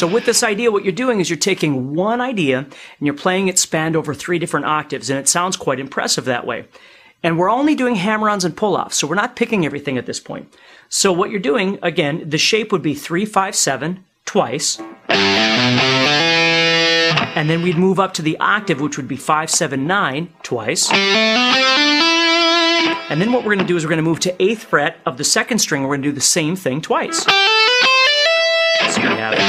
So with this idea, what you're doing is you're taking one idea and you're playing it spanned over 3 different octaves, and it sounds quite impressive that way. And we're only doing hammer-ons and pull-offs, so we're not picking everything at this point. So what you're doing, again, the shape would be 3, 5, 7 twice. And then we'd move up to the octave, which would be 5, 7, 9 twice. And then what we're going to do is we're going to move to 8th fret of the 2nd string. We're going to do the same thing twice. So you have it.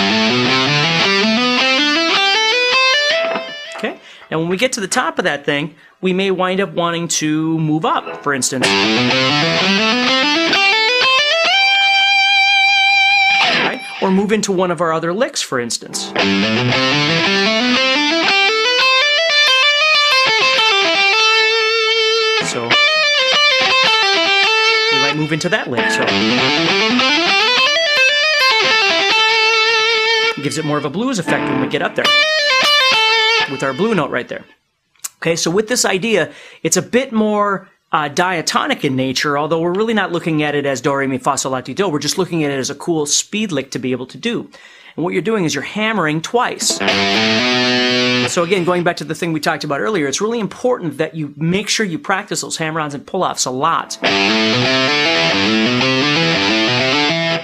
Okay, and when we get to the top of that thing, we may wind up wanting to move up, for instance. Right? Or move into one of our other licks, for instance. So we might move into that lick. So it gives it more of a blues effect when we get up there with our blue note right there. Okay, so with this idea, it's a bit more diatonic in nature, although we're really not looking at it as do, re, mi, fa, sol, la, ti, do. We're just looking at it as a cool speed lick to be able to do. And what you're doing is you're hammering twice. So again, going back to the thing we talked about earlier, it's really important that you make sure you practice those hammer-ons and pull-offs a lot.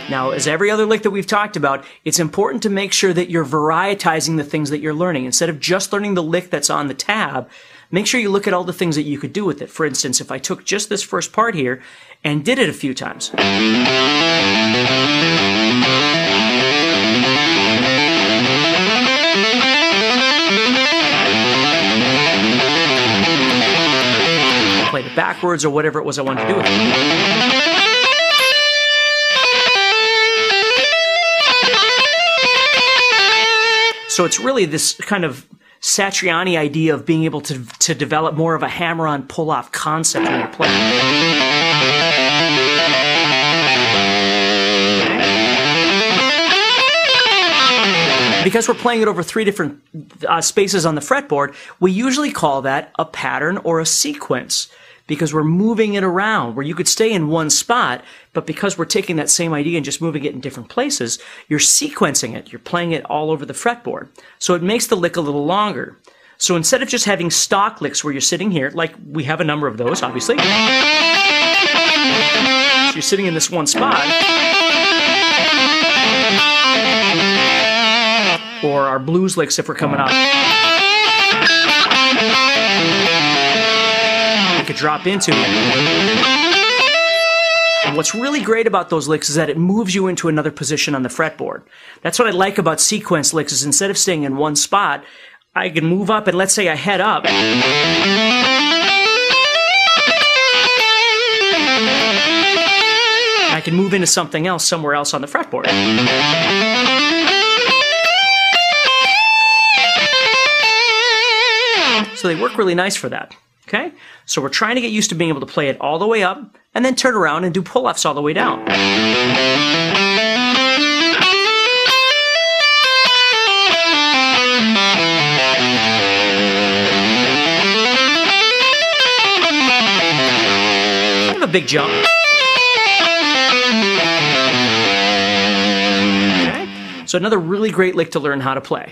Now, as every other lick that we've talked about, it's important to make sure that you're varietizing the things that you're learning. Instead of just learning the lick that's on the tab, make sure you look at all the things that you could do with it. For instance, if I took just this first part here and did it a few times. Played it backwards or whatever it was I wanted to do with it. So it's really this kind of Satriani idea of being able to develop more of a hammer-on pull-off concept when you're playing. Because we're playing it over 3 different spaces on the fretboard, we usually call that a pattern or a sequence, because we're moving it around, where you could stay in one spot, but because we're taking that same idea and just moving it in different places, you're sequencing it. You're playing it all over the fretboard. So it makes the lick a little longer. So instead of just having stock licks where you're sitting here, like we have a number of those, obviously. So you're sitting in this one spot. Or our blues licks if we're coming up. We could drop into it. And what's really great about those licks is that it moves you into another position on the fretboard. That's what I like about sequence licks, is instead of staying in one spot, I can move up, and let's say I head up. I can move into something else somewhere else on the fretboard. So they work really nice for that. Okay? So we're trying to get used to being able to play it all the way up and then turn around and do pull-offs all the way down. Kind of a big jump. Okay? So another really great lick to learn how to play.